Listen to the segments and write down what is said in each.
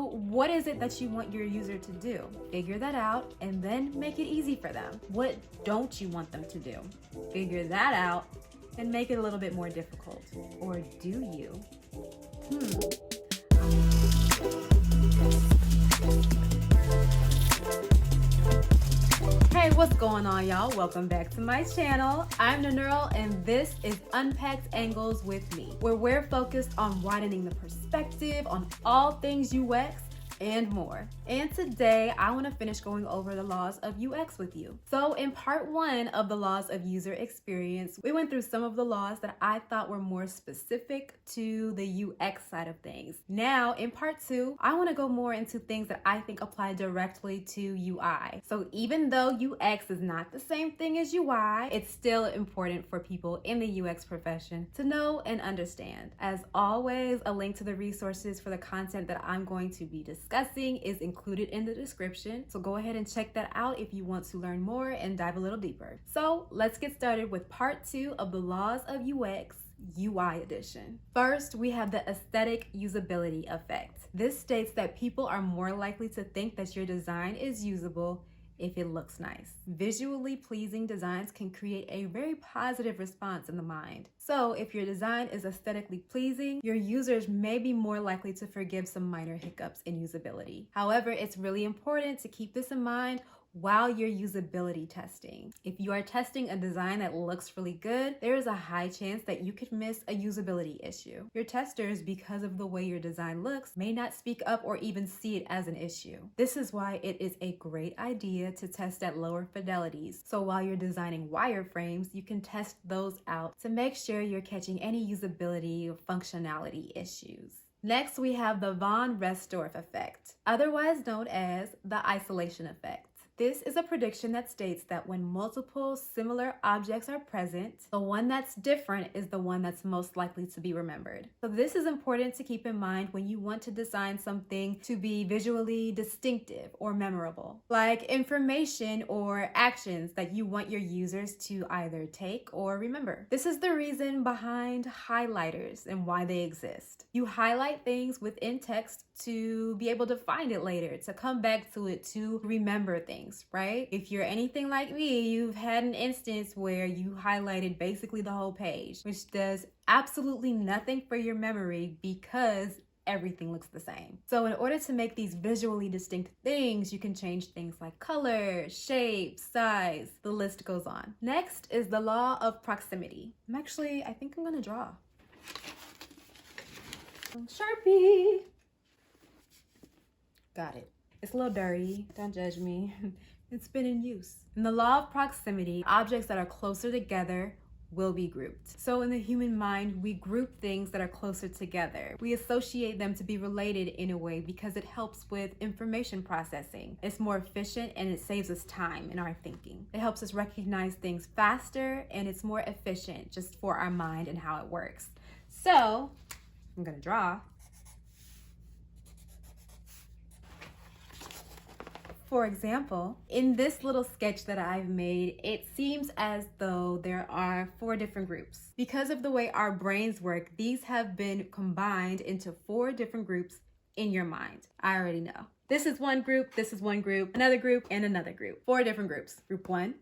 So what is it that you want your user to do? Figure that out and then make it easy for them. What don't you want them to do? Figure that out and make it a little bit more difficult. Or do you? Hey, what's going on, y'all? Welcome back to my channel. I'm Nannearl, and this is Unpacked Angles with me, where we're focused on widening the perspective on all things UX and more. And today I want to finish going over the laws of UX with you. So in part 1 of the laws of user experience, we went through some of the laws that I thought were more specific to the UX side of things. Now in part 2, I want to go more into things that I think apply directly to UI. So even though UX is not the same thing as UI, it's still important for people in the UX profession to know and understand. As always, a link to the resources for the content that I'm going to be discussing is included in the description, so go ahead and check that out if you want to learn more and dive a little deeper. So let's get started with part 2 of the laws of UX, UI edition. First, we have the aesthetic usability effect. This states that people are more likely to think that your design is usable if it looks nice. Visually pleasing designs can create a very positive response in the mind. So if your design is aesthetically pleasing, your users may be more likely to forgive some minor hiccups in usability. However, it's really important to keep this in mind while you're usability testing. If you are testing a design that looks really good, there is a high chance that you could miss a usability issue. Your testers, because of the way your design looks, may not speak up or even see it as an issue. This is why it is a great idea to test at lower fidelities. So while you're designing wireframes, you can test those out to make sure you're catching any usability or functionality issues. Next, we have the von Restorff effect, otherwise known as the isolation effect. This is a prediction that states that when multiple similar objects are present, the one that's different is the one that's most likely to be remembered. So this is important to keep in mind when you want to design something to be visually distinctive or memorable, like information or actions that you want your users to either take or remember. This is the reason behind highlighters and why they exist. You highlight things within text to be able to find it later, to come back to it, to remember things, right? If you're anything like me, you've had an instance where you highlighted basically the whole page, which does absolutely nothing for your memory because everything looks the same. So in order to make these visually distinct things, you can change things like color, shape, size, the list goes on. Next is the law of proximity. I think I'm gonna draw. Sharpie. Got it. It's a little dirty, don't judge me. It's been in use. In the law of proximity, objects that are closer together will be grouped. So in the human mind, we group things that are closer together. We associate them to be related in a way because it helps with information processing. It's more efficient and it saves us time in our thinking. It helps us recognize things faster and it's more efficient just for our mind and how it works. So I'm gonna draw. For example, in this little sketch that I've made, it seems as though there are 4 different groups. Because of the way our brains work, these have been combined into 4 different groups in your mind. I already know. This is one group, this is one group, another group, and another group. 4 different groups. Group 1,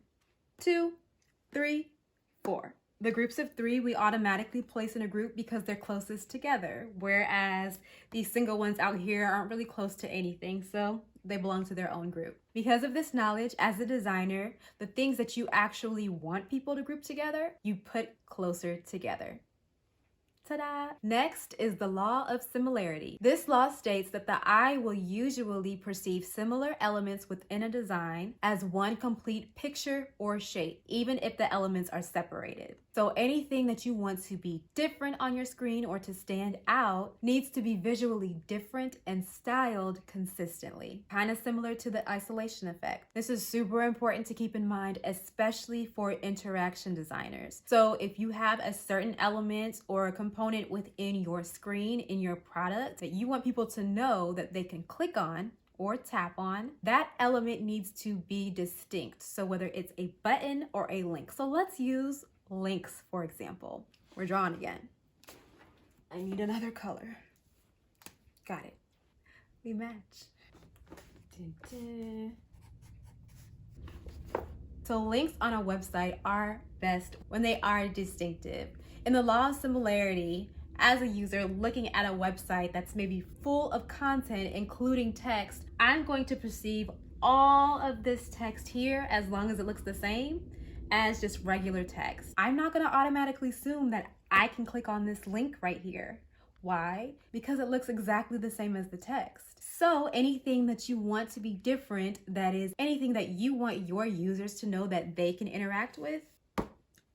2, 3, 4. The groups of 3 we automatically place in a group because they're closest together, whereas these single ones out here aren't really close to anything, so they belong to their own group. Because of this knowledge, as a designer, the things that you actually want people to group together, you put closer together. Ta-da! Next is the law of similarity. This law states that the eye will usually perceive similar elements within a design as one complete picture or shape, even if the elements are separated. So anything that you want to be different on your screen or to stand out needs to be visually different and styled consistently. Kind of similar to the isolation effect. This is super important to keep in mind, especially for interaction designers. So if you have a certain element or a component within your screen, in your product, that you want people to know that they can click on or tap on, that element needs to be distinct. So whether it's a button or a link. So let's use links, for example. We're drawing again. I need another color. Got it. We match. Dun, dun. So links on a website are best when they are distinctive. In the law of similarity, as a user looking at a website that's maybe full of content, including text, I'm going to perceive all of this text here, as long as it looks the same, as just regular text. I'm not going to automatically assume that I can click on this link right here. Why? Because it looks exactly the same as the text. So anything that you want to be different, that is anything that you want your users to know that they can interact with,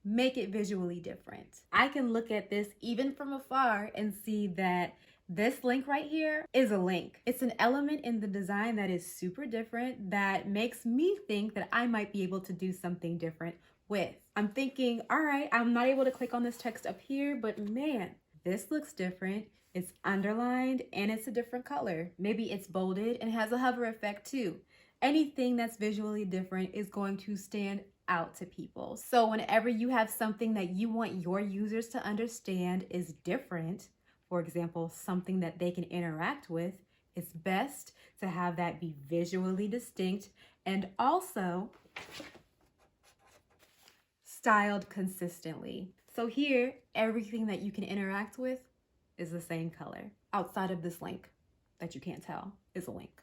make it visually different. I can look at this even from afar and see that this link right here is a link. It's an element in the design that is super different, that makes me think that I might be able to do something different with. I'm thinking, all right, I'm not able to click on this text up here, but man, this looks different. It's underlined and it's a different color. Maybe it's bolded and has a hover effect too. Anything that's visually different is going to stand out to people. So whenever you have something that you want your users to understand is different, for example, something that they can interact with, it's best to have that be visually distinct and also styled consistently. So here, everything that you can interact with is the same color. Outside of this link that you can't tell is a link.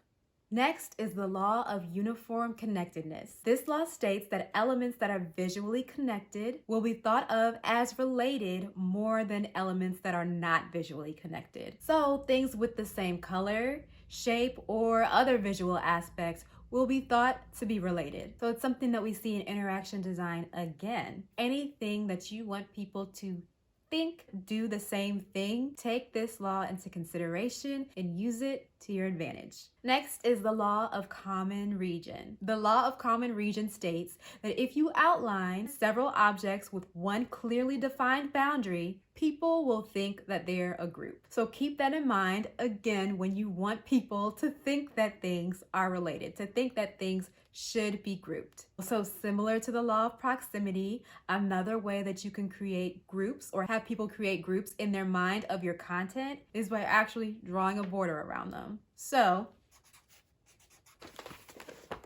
Next is the law of uniform connectedness. This law states that elements that are visually connected will be thought of as related more than elements that are not visually connected. So things with the same color, shape, or other visual aspects will be thought to be related. So it's something that we see in interaction design again. Anything that you want people to think, do the same thing, take this law into consideration and use it to your advantage. Next is the law of common region. The law of common region states that if you outline several objects with one clearly defined boundary, people will think that they're a group. So keep that in mind, again, when you want people to think that things are related, to think that things should be grouped. So similar to the law of proximity, another way that you can create groups or have people create groups in their mind of your content is by actually drawing a border around them. So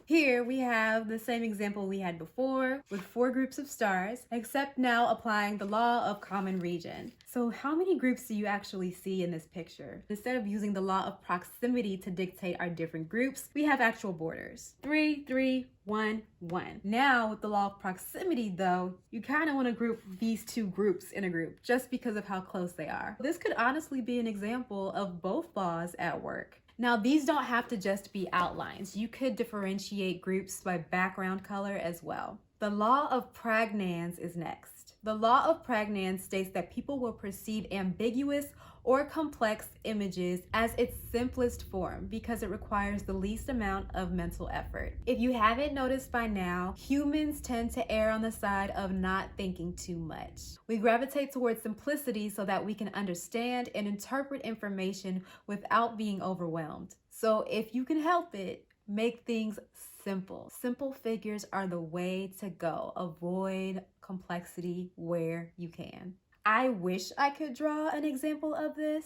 here we have the same example we had before with 4 groups of stars, except now applying the law of common region. So how many groups do you actually see in this picture? Instead of using the law of proximity to dictate our different groups, we have actual borders. 3, 3, 1, 1. Now with the law of proximity though, you kind of want to group these 2 groups in a group just because of how close they are. This could honestly be an example of both laws at work. Now, these don't have to just be outlines. You could differentiate groups by background color as well. The law of Pragnanz is next. The law of Pragnanz states that people will perceive ambiguous or complex images as its simplest form because it requires the least amount of mental effort. If you haven't noticed by now, humans tend to err on the side of not thinking too much. We gravitate towards simplicity so that we can understand and interpret information without being overwhelmed. So if you can help it, make things simple. Simple figures are the way to go. Avoid complexity where you can. I wish I could draw an example of this.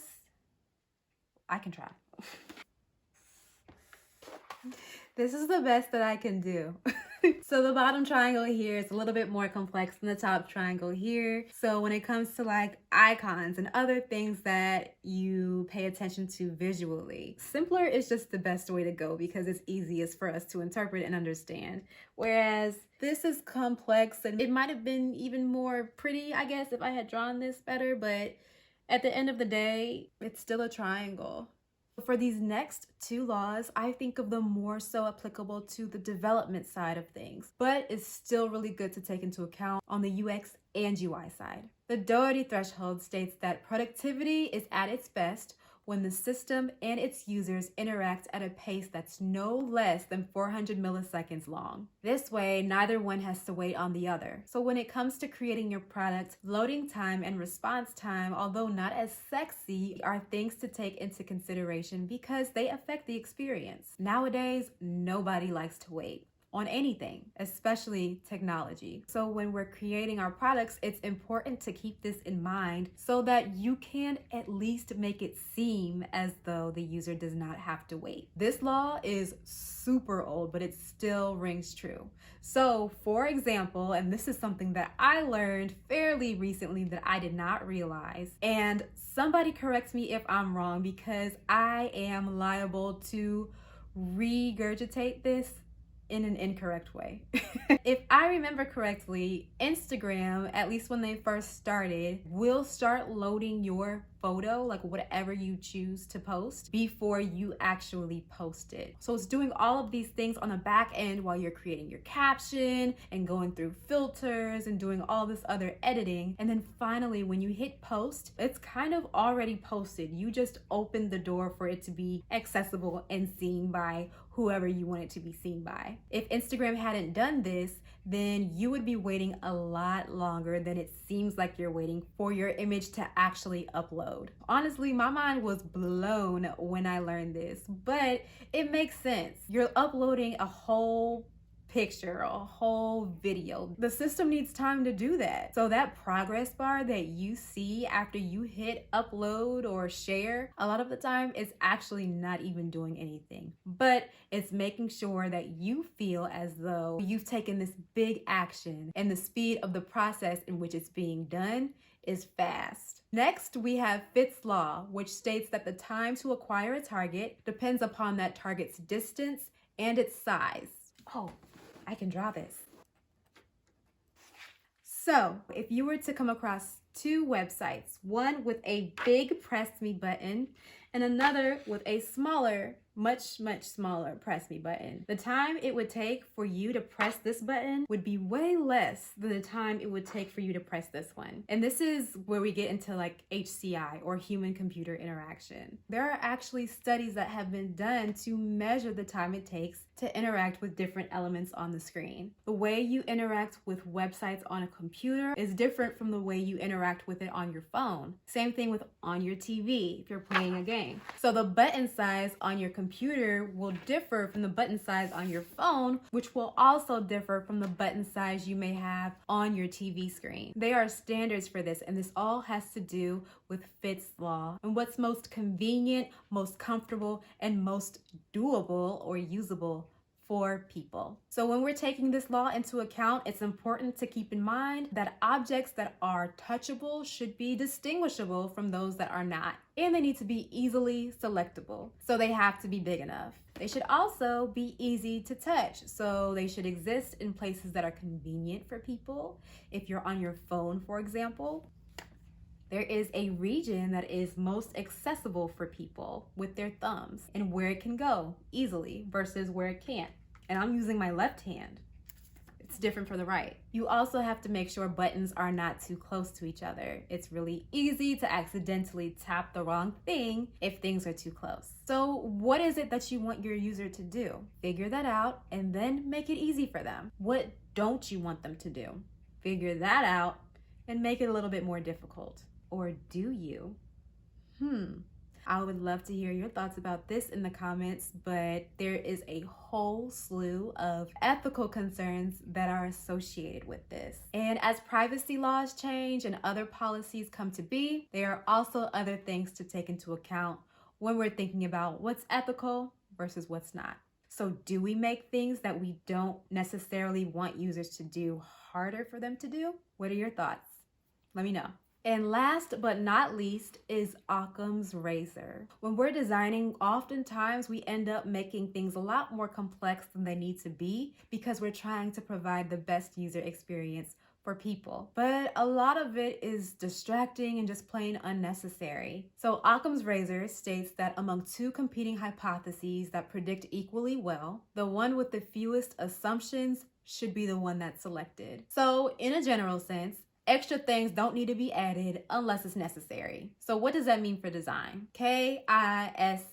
I can try. This is the best that I can do. So the bottom triangle here is a little bit more complex than the top triangle here. So when it comes to like icons and other things that you pay attention to visually, simpler is just the best way to go because it's easiest for us to interpret and understand. Whereas this is complex and it might have been even more pretty, I guess, if I had drawn this better, but at the end of the day, it's still a triangle. For these next 2 laws, I think of them more so applicable to the development side of things, but it's still really good to take into account on the UX and UI side. The Doherty Threshold states that productivity is at its best when the system and its users interact at a pace that's no less than 400 milliseconds long. This way, neither one has to wait on the other. So when it comes to creating your product, loading time and response time, although not as sexy, are things to take into consideration because they affect the experience. Nowadays, nobody likes to wait. on anything, especially technology. So when we're creating our products, it's important to keep this in mind so that you can at least make it seem as though the user does not have to wait. This law is super old, but it still rings true. So for example, and this is something that I learned fairly recently that I did not realize, and somebody correct me if I'm wrong because I am liable to regurgitate this in an incorrect way. If I remember correctly, Instagram, at least when they first started, will start loading your photo, like whatever you choose to post, before you actually post it. So it's doing all of these things on the back end while you're creating your caption and going through filters and doing all this other editing. And then finally, when you hit post, it's kind of already posted. You just opened the door for it to be accessible and seen by whoever you want it to be seen by. If Instagram hadn't done this, then you would be waiting a lot longer than it seems like you're waiting for your image to actually upload. Honestly, my mind was blown when I learned this, but it makes sense. You're uploading a whole picture, a whole video. The system needs time to do that. So that progress bar that you see after you hit upload or share, a lot of the time it's actually not even doing anything, but it's making sure that you feel as though you've taken this big action and the speed of the process in which it's being done is fast. Next, we have Fitt's law, which states that the time to acquire a target depends upon that target's distance and its size. Oh, I can draw this. So if you were to come across two websites, one with a big press me button and another with a smaller, much smaller press me button, the time it would take for you to press this button would be way less than the time it would take for you to press this one. And this is where we get into like HCI, or human computer interaction. There are actually studies that have been done to measure the time it takes to interact with different elements on the screen. The way you interact with websites on a computer is different from the way you interact with it on your phone. Same thing with on your TV if you're playing a game. So the button size on your computer will differ from the button size on your phone, which will also differ from the button size you may have on your TV screen. There are standards for this, and this all has to do with Fitt's law and what's most convenient, most comfortable, and most doable or usable for people. So when we're taking this law into account, it's important to keep in mind that objects that are touchable should be distinguishable from those that are not, and they need to be easily selectable. So they have to be big enough. They should also be easy to touch. So they should exist in places that are convenient for people. If you're on your phone, for example, there is a region that is most accessible for people with their thumbs and where it can go easily versus where it can't. And I'm using my left hand. It's different for the right. You also have to make sure buttons are not too close to each other. It's really easy to accidentally tap the wrong thing if things are too close. So what is it that you want your user to do? Figure that out and then make it easy for them. What don't you want them to do? Figure that out and make it a little bit more difficult. Or do you? I would love to hear your thoughts about this in the comments, but there is a whole slew of ethical concerns that are associated with this. And as privacy laws change and other policies come to be, there are also other things to take into account when we're thinking about what's ethical versus what's not. So do we make things that we don't necessarily want users to do harder for them to do? What are your thoughts? Let me know. And last but not least is Occam's razor. When we're designing, oftentimes we end up making things a lot more complex than they need to be because we're trying to provide the best user experience for people. But a lot of it is distracting and just plain unnecessary. So Occam's razor states that among two competing hypotheses that predict equally well, the one with the fewest assumptions should be the one that's selected. So in a general sense, extra things don't need to be added unless it's necessary. So what does that mean for design? KISS.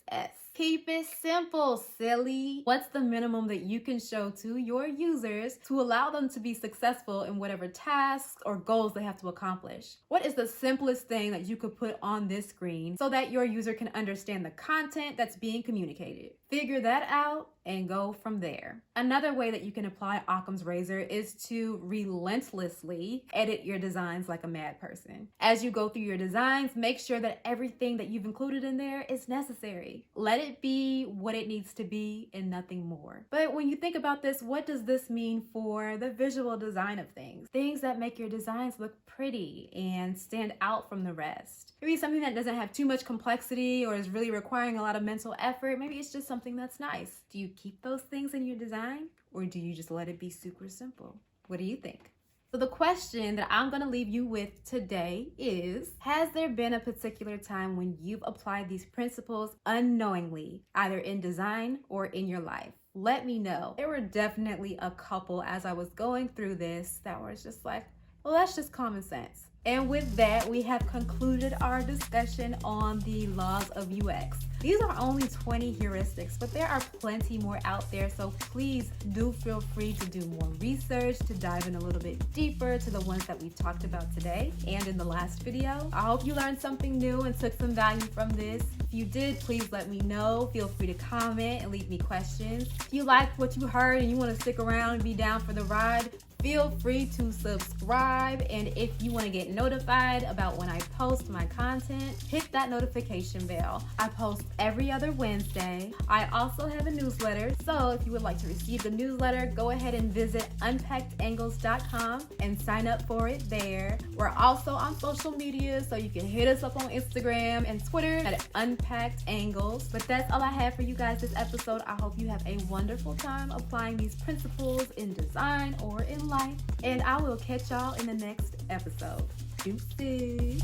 Keep it simple, silly. What's the minimum that you can show to your users to allow them to be successful in whatever tasks or goals they have to accomplish? What is the simplest thing that you could put on this screen so that your user can understand the content that's being communicated? Figure that out and go from there. Another way that you can apply Occam's razor is to relentlessly edit your designs like a mad person. As you go through your designs, make sure that everything that you've included in there is necessary. Let it be what it needs to be and nothing more. But when you think about this, what does this mean for the visual design of things? Things that make your designs look pretty and stand out from the rest. Maybe something that doesn't have too much complexity or is really requiring a lot of mental effort. Maybe it's just something that's nice. Do you keep those things in your design, or do you just let it be super simple? What do you think? So the question that I'm going to leave you with today is, has there been a particular time when you've applied these principles unknowingly, either in design or in your life? Let me know. There were definitely a couple as I was going through this that was just like, well, that's just common sense. And with that, we have concluded our discussion on the laws of UX. These are only 20 heuristics, but there are plenty more out there, so please do feel free to do more research, to dive in a little bit deeper to the ones that we've talked about today and in the last video. I hope you learned something new and took some value from this. If you did, please let me know. Feel free to comment and leave me questions. If you liked what you heard and you want to stick around and be down for the ride, feel free to subscribe, and if you want to get notified about when I post my content, hit that notification bell. I post every other Wednesday. I also have a newsletter, so if you would like to receive the newsletter, go ahead and visit unpackedangles.com and sign up for it there. We're also on social media, so you can hit us up on Instagram and Twitter at Unpacked Angles. But that's all I have for you guys this episode. I hope you have a wonderful time applying these principles in design or in life, and I will catch y'all in the next episode. Deuces.